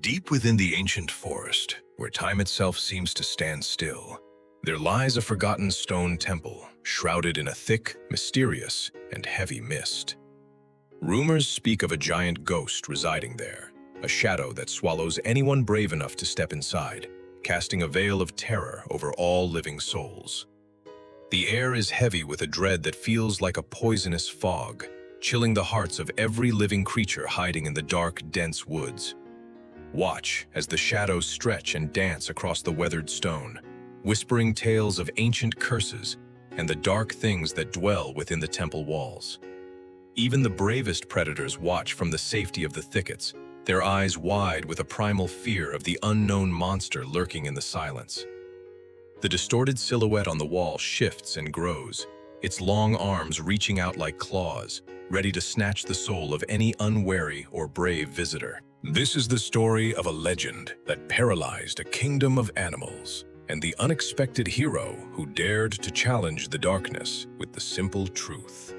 Deep within the ancient forest, where time itself seems to stand still, there lies a forgotten stone temple, shrouded in a thick, mysterious, and heavy mist. Rumors speak of a giant ghost residing there, a shadow that swallows anyone brave enough to step inside, casting a veil of terror over all living souls. The air is heavy with a dread that feels like a poisonous fog, chilling the hearts of every living creature hiding in the dark, dense woods. Watch as the shadows stretch and dance across the weathered stone, whispering tales of ancient curses and the dark things that dwell within the temple walls. Even the bravest predators watch from the safety of the thickets, their eyes wide with a primal fear of the unknown monster lurking in the silence. The distorted silhouette on the wall shifts and grows, its long arms reaching out like claws, ready to snatch the soul of any unwary or brave visitor. This is the story of a legend that paralyzed a kingdom of animals, and the unexpected hero who dared to challenge the darkness with the simple truth.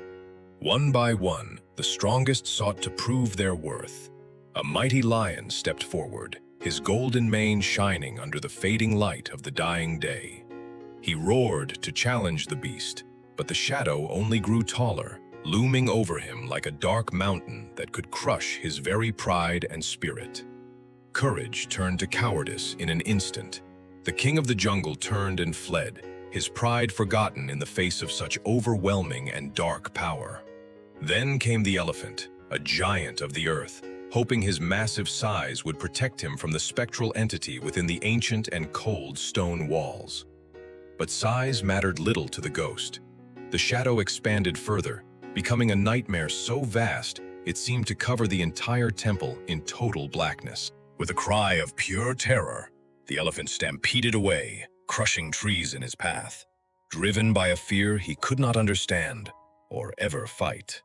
One by one, the strongest sought to prove their worth. A mighty lion stepped forward, his golden mane shining under the fading light of the dying day. He roared to challenge the beast, but the shadow only grew taller, looming over him like a dark mountain that could crush his very pride and spirit. Courage turned to cowardice in an instant. The king of the jungle turned and fled, his pride forgotten in the face of such overwhelming and dark power. Then came the elephant, a giant of the earth, hoping his massive size would protect him from the spectral entity within the ancient and cold stone walls. But size mattered little to the ghost. The shadow expanded further, becoming a nightmare so vast it seemed to cover the entire temple in total blackness. With a cry of pure terror, the elephant stampeded away, crushing trees in his path, driven by a fear he could not understand or ever fight.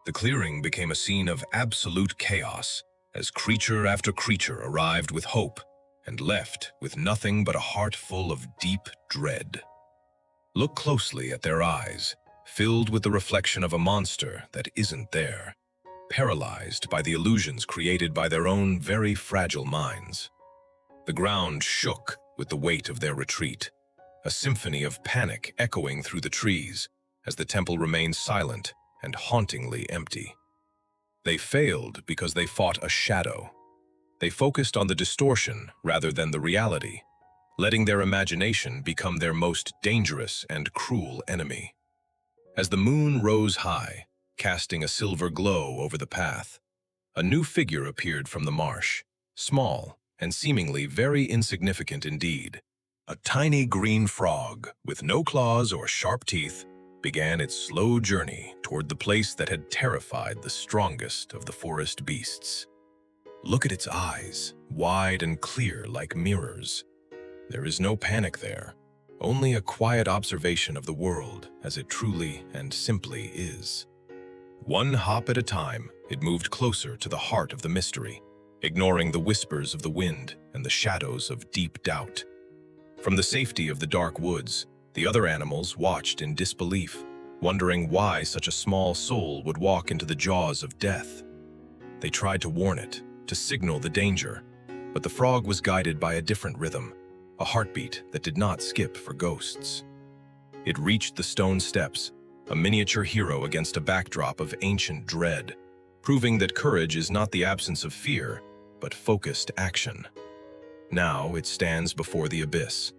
The clearing became a scene of absolute chaos as creature after creature arrived with hope and left with nothing but a heart full of deep dread. Look closely at their eyes, filled with the reflection of a monster that isn't there, paralyzed by the illusions created by their own very fragile minds. The ground shook with the weight of their retreat, a symphony of panic echoing through the trees as the temple remained silent and hauntingly empty. They failed because they fought a shadow. They focused on the distortion rather than the reality, letting their imagination become their most dangerous and cruel enemy. As the moon rose high, casting a silver glow over the path, a new figure appeared from the marsh, small and seemingly very insignificant indeed. A tiny green frog, with no claws or sharp teeth, began its slow journey toward the place that had terrified the strongest of the forest beasts. Look at its eyes, wide and clear like mirrors. There is no panic there, only a quiet observation of the world as it truly and simply is. One hop at a time, it moved closer to the heart of the mystery, ignoring the whispers of the wind and the shadows of deep doubt. From the safety of the dark woods, the other animals watched in disbelief, wondering why such a small soul would walk into the jaws of death. They tried to warn it, to signal the danger, but the frog was guided by a different rhythm, a heartbeat that did not skip for ghosts. It reached the stone steps, a miniature hero against a backdrop of ancient dread, proving that courage is not the absence of fear, but focused action. Now it stands before the abyss.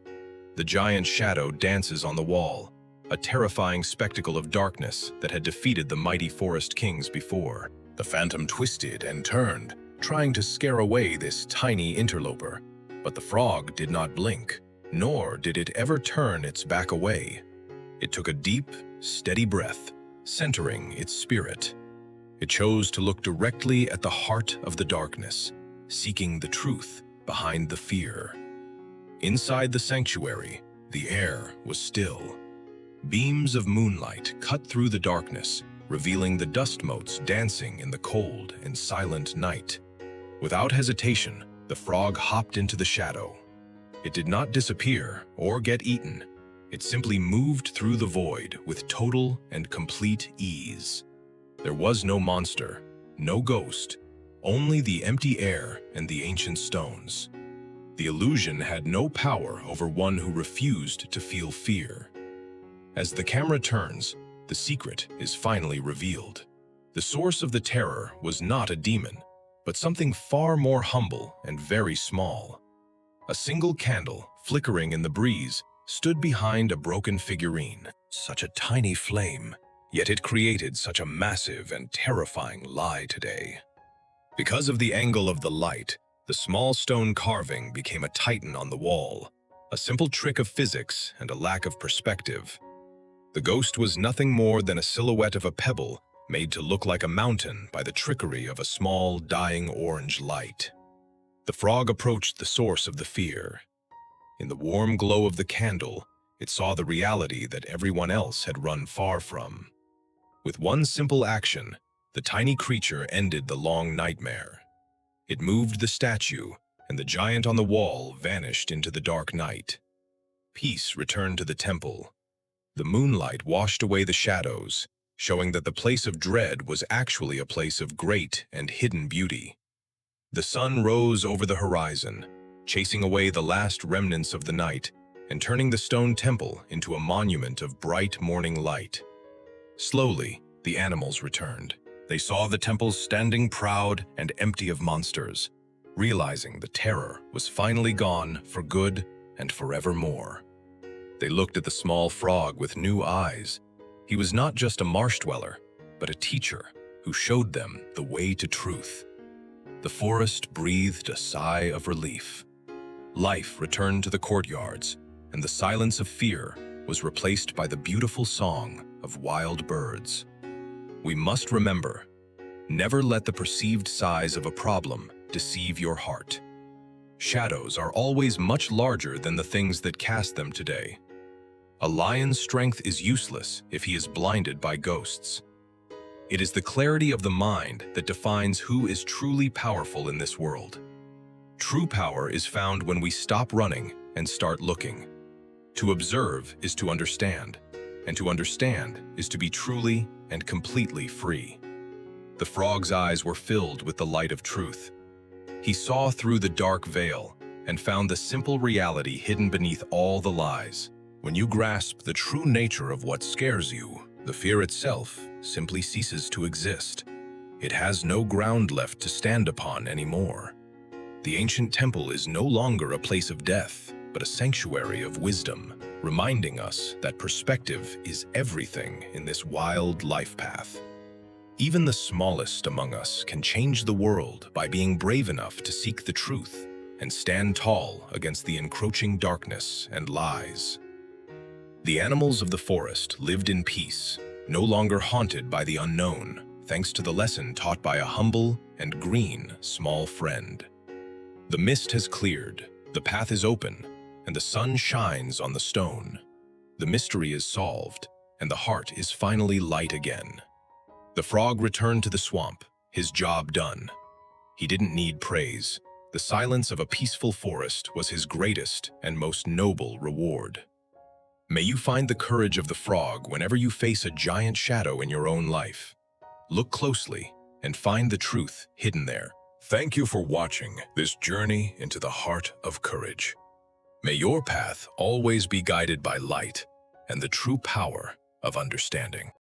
The giant shadow dances on the wall, a terrifying spectacle of darkness that had defeated the mighty forest kings before. The phantom twisted and turned, trying to scare away this tiny interloper, but the frog did not blink, nor did it ever turn its back away. It took a deep, steady breath, centering its spirit. It chose to look directly at the heart of the darkness, seeking the truth behind the fear. Inside the sanctuary, the air was still. Beams of moonlight cut through the darkness, revealing the dust motes dancing in the cold and silent night. Without hesitation, the frog hopped into the shadow. It did not disappear or get eaten. It simply moved through the void with total and complete ease. There was no monster, no ghost, only the empty air and the ancient stones. The illusion had no power over one who refused to feel fear. As the camera turns, the secret is finally revealed. The source of the terror was not a demon, but something far more humble and very small. A single candle, flickering in the breeze, stood behind a broken figurine. Such a tiny flame, yet it created such a massive and terrifying lie today. Because of the angle of the light, the small stone carving became a titan on the wall, a simple trick of physics and a lack of perspective. The ghost was nothing more than a silhouette of a pebble made to look like a mountain by the trickery of a small, dying orange light. The frog approached the source of the fear. In the warm glow of the candle, it saw the reality that everyone else had run far from. With one simple action, the tiny creature ended the long nightmare. It moved the statue, and the giant on the wall vanished into the dark night. Peace returned to the temple. The moonlight washed away the shadows, showing that the place of dread was actually a place of great and hidden beauty. The sun rose over the horizon, chasing away the last remnants of the night and turning the stone temple into a monument of bright morning light. Slowly, the animals returned. They saw the temple standing proud and empty of monsters, realizing the terror was finally gone for good and forevermore. They looked at the small frog with new eyes. He was not just a marsh dweller, but a teacher who showed them the way to truth. The forest breathed a sigh of relief. Life returned to the courtyards, and the silence of fear was replaced by the beautiful song of wild birds. We must remember, never let the perceived size of a problem deceive your heart. Shadows are always much larger than the things that cast them today. A lion's strength is useless if he is blinded by ghosts. It is the clarity of the mind that defines who is truly powerful in this world. True power is found when we stop running and start looking. To observe is to understand, and to understand is to be truly and completely free. The frog's eyes were filled with the light of truth. He saw through the dark veil and found the simple reality hidden beneath all the lies. When you grasp the true nature of what scares you, the fear itself simply ceases to exist. It has no ground left to stand upon anymore. The ancient temple is no longer a place of death, but a sanctuary of wisdom, reminding us that perspective is everything in this wild life path. Even the smallest among us can change the world by being brave enough to seek the truth and stand tall against the encroaching darkness and lies. The animals of the forest lived in peace, no longer haunted by the unknown, thanks to the lesson taught by a humble and green small friend. The mist has cleared, the path is open, and the sun shines on the stone. The mystery is solved, and the heart is finally light again. The frog returned to the swamp, his job done. He didn't need praise. The silence of a peaceful forest was his greatest and most noble reward. May you find the courage of the frog whenever you face a giant shadow in your own life. Look closely and find the truth hidden there. Thank you for watching this journey into the heart of courage. May your path always be guided by light and the true power of understanding.